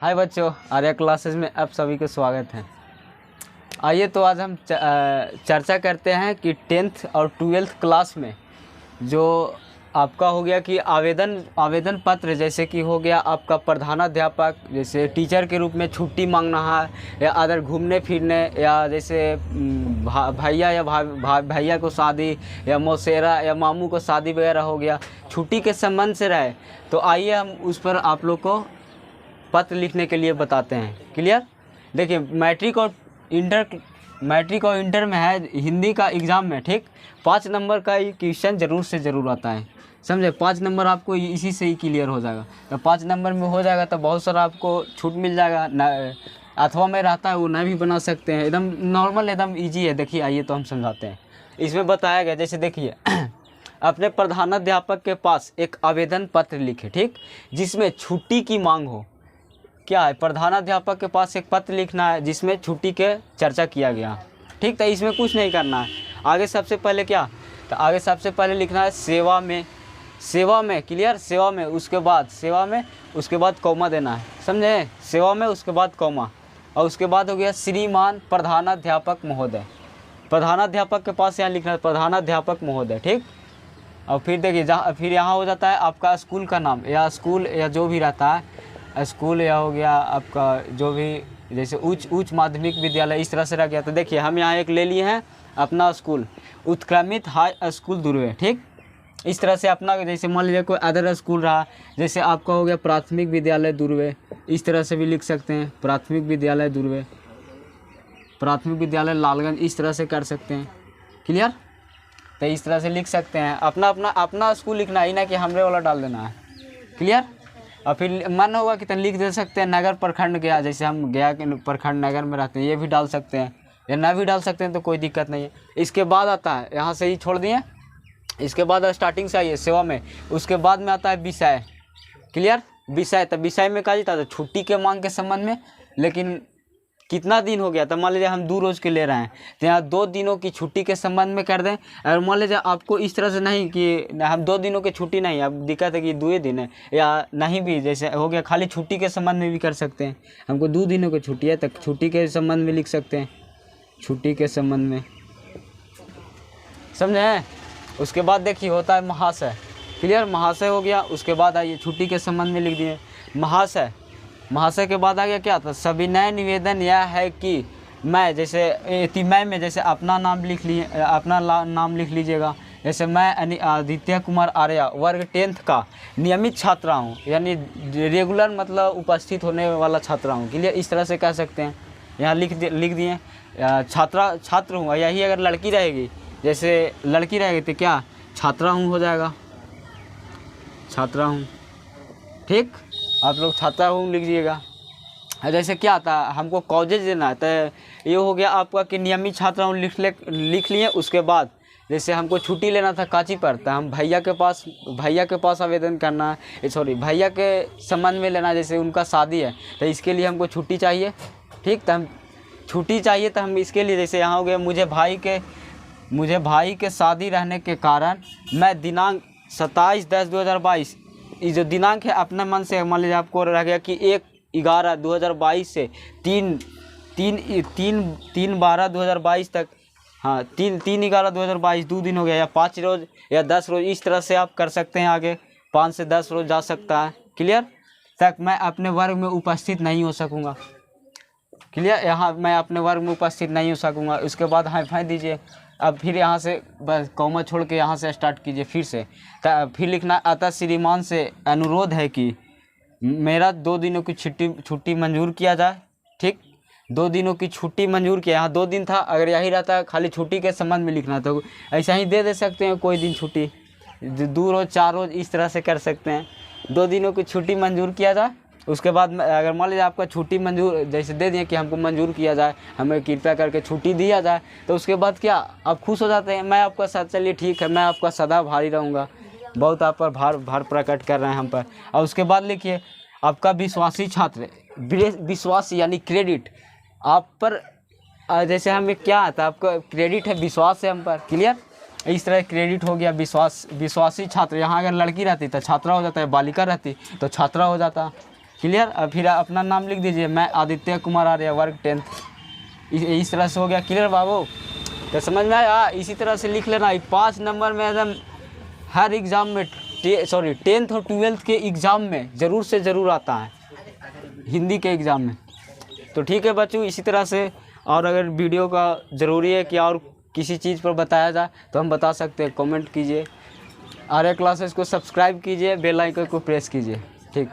हाय बच्चों, आर्या क्लासेस में आप सभी का स्वागत है। आइए तो आज हम चर्चा करते हैं कि 10th और 12th क्लास में जो आपका हो गया कि आवेदन पत्र, जैसे कि हो गया आपका प्रधानाध्यापक, जैसे टीचर के रूप में छुट्टी मांगना है या अदर घूमने फिरने, या जैसे भैया या भैया को शादी या मौसेरा या मामू को शादी वगैरह हो गया, छुट्टी के संबंध से रहे, तो आइए हम उस पर आप लोग को पत्र लिखने के लिए बताते हैं। क्लियर? देखिए, मैट्रिक और इंटर में है हिंदी का एग्ज़ाम में, ठीक, 5 नंबर का ये क्वेश्चन ज़रूर से ज़रूर आता है, समझे। 5 नंबर आपको इसी से ही क्लियर हो जाएगा। तो 5 नंबर में हो जाएगा तो बहुत सारा आपको छूट मिल जाएगा। अथवा में रहता है वो न भी बना सकते हैं, एकदम नॉर्मल, एकदम ईजी है। देखिए आइए तो हम समझाते हैं। इसमें बताया गया, जैसे देखिए अपने प्रधानाध्यापक के पास एक आवेदन पत्र लिखे, ठीक, जिसमें छुट्टी की मांग हो। क्या है, प्रधानाध्यापक के पास एक पत्र लिखना है जिसमें छुट्टी के चर्चा किया गया, ठीक। तो इसमें कुछ नहीं करना है। आगे सबसे पहले क्या, तो आगे सबसे पहले लिखना है सेवा में, क्लियर, सेवा में, उसके बाद कॉमा देना है, समझे। सेवा में उसके बाद कॉमा, और उसके बाद हो गया श्रीमान प्रधानाध्यापक महोदय। प्रधानाध्यापक के पास यहाँ लिखना है प्रधानाध्यापक महोदय, ठीक। और फिर देखिए फिर यहाँ हो जाता है आपका स्कूल का नाम, या स्कूल या जो भी रहता है, स्कूल या हो गया आपका जो भी, जैसे उच्च माध्यमिक विद्यालय, इस तरह से रह गया। तो देखिए हम यहाँ एक ले लिए हैं अपना स्कूल, उत्क्रमित हाई स्कूल दुर्वे, ठीक। इस तरह से अपना, जैसे मान लीजिए कोई अदर स्कूल रहा, जैसे आपका हो गया प्राथमिक विद्यालय दुर्वे, इस तरह से भी लिख सकते हैं, प्राथमिक विद्यालय दुर्वे, प्राथमिक विद्यालय लालगंज, इस तरह से कर सकते हैं। क्लियर? तो इस तरह से लिख सकते हैं। अपना स्कूल लिखना ही ना कि हमरे वाला डाल देना है। क्लियर? और फिर मन होगा कि लिख दे सकते हैं नगर प्रखंड गया, जैसे हम गया के प्रखंड नगर में रहते हैं, ये भी डाल सकते हैं, या ना भी डाल सकते हैं, तो कोई दिक्कत नहीं है। इसके बाद आता है, यहाँ से ही छोड़ दिए, इसके बाद स्टार्टिंग से आइए सेवा में, उसके बाद में आता है विषय। क्लियर? विषय, तो विषय में कहा जाता है छुट्टी के मांग के संबंध में, लेकिन कितना दिन हो गया, तो मान लीजिए हम 2 रोज़ के ले रहे हैं, तो यहाँ 2 दिनों की छुट्टी के संबंध में कर दें। और मान लीजिए आपको इस तरह से नहीं कि हम 2 दिनों की छुट्टी नहीं, अब दिक्कत है कि 2 दिन है, या नहीं भी, जैसे हो गया खाली छुट्टी के संबंध में भी कर सकते हैं। हमको 2 दिनों की छुट्टी है, तो छुट्टी के संबंध में लिख सकते हैं, छुट्टी के संबंध में, समझे। उसके बाद देखिए होता है महाशय। क्लियर? महाशय हो गया, उसके बाद आइए छुट्टी के संबंध में लिख दिए महाशय के बाद आ गया क्या था, सविनय निवेदन यह है कि मैं, जैसे मैं में जैसे अपना नाम लिख लिए, अपना नाम लिख लीजिएगा। जैसे मैं आदित्य कुमार आर्या वर्ग 10th का नियमित छात्रा हूँ, यानी रेगुलर मतलब उपस्थित होने वाला छात्रा हूँ। क्लियर? इस तरह से कह सकते हैं। यहाँ लिख दिए छात्र हूँ। यही अगर लड़की रहेगी, जैसे लड़की रहेगी तो क्या छात्रा हूँ हो जाएगा, छात्रा हूँ, ठीक। आप लोग छात्रा हूँ लिखिएगा। जैसे क्या आता है, हमको कॉलेज देना है, तो ये हो गया आपका कि नियमित छात्रा हूँ लिख लिए। उसके बाद जैसे हमको छुट्टी लेना था कांची पर, तो हम भैया के पास आवेदन करना है, भैया के संबंध में लेना, जैसे उनका शादी है, तो इसके लिए हमको छुट्टी चाहिए, ठीक। तो हम छुट्टी चाहिए, तो हम इसके लिए, जैसे यहाँ हो गया मुझे भाई के शादी रहने के कारण मैं दिनांक 27/10/2022, ये जो दिनांक है अपने मन से मान लीजिए आपको रह गया कि 1/11/2022 से 3/12/2022 तक, हाँ 3/11/2022, 2 दिन हो गया, या 5 रोज़ या 10 रोज़, इस तरह से आप कर सकते हैं। आगे 5 से 10 रोज़ जा सकता है। क्लियर? तक मैं अपने वर्ग में उपस्थित नहीं हो सकूँगा। क्लियर? यहाँ मैं अपने वर्ग में उपस्थित नहीं हो सकूँगा। उसके बाद हाई दीजिए। अब फिर यहाँ से बस कॉमा छोड़ के यहाँ से स्टार्ट कीजिए फिर से। फिर लिखना, अतः श्रीमान से अनुरोध है कि मेरा 2 दिनों की छुट्टी मंजूर किया जाए, ठीक। 2 दिनों की छुट्टी मंजूर किया, यहाँ 2 दिन था, अगर यही रहता है खाली छुट्टी के संबंध में लिखना, तो ऐसा ही दे सकते हैं कोई दिन छुट्टी, 2 रोज़ 4 रोज़, इस तरह से कर सकते हैं। 2 दिनों की छुट्टी मंजूर किया जाए। उसके बाद अगर मान लीजिए आपका छुट्टी मंजूर, जैसे दे दिए कि हमको मंजूर किया जाए, हमें कृपया करके छुट्टी दिया जाए, तो उसके बाद क्या आप खुश हो जाते हैं, मैं आपका साथ, चलिए ठीक है, मैं आपका सदा भारी रहूँगा, बहुत आप पर भार प्रकट कर रहे हैं हम पर। और उसके बाद लिखिए, आपका विश्वासी छात्र, विश्वास यानी क्रेडिट आप पर, जैसे हमें क्या आता है, आपका क्रेडिट है, विश्वास है हम पर। क्लियर? इस तरह क्रेडिट हो गया विश्वासी छात्र। यहाँ अगर लड़की रहती तो छात्रा हो जाता है, बालिका रहती तो छात्रा हो जाता। क्लियर। अब फिर अपना नाम लिख दीजिए, मैं आदित्य कुमार आर्य, वर्ग 10th। इस तरह से हो गया। क्लियर बाबू, तो समझ में आया। इसी तरह से लिख लेना। 5 नंबर में एकदम हर एग्ज़ाम में 10th और 12th के एग्ज़ाम में ज़रूर से ज़रूर आता है, हिंदी के एग्ज़ाम में। तो ठीक है बच्चों, इसी तरह से और अगर वीडियो का ज़रूरी है कि और किसी चीज़ पर बताया जाए तो हम बता सकते हैं, कमेंट कीजिए। आर्य क्लासेस को सब्सक्राइब कीजिए, बेल आइकन को प्रेस कीजिए। ठीक।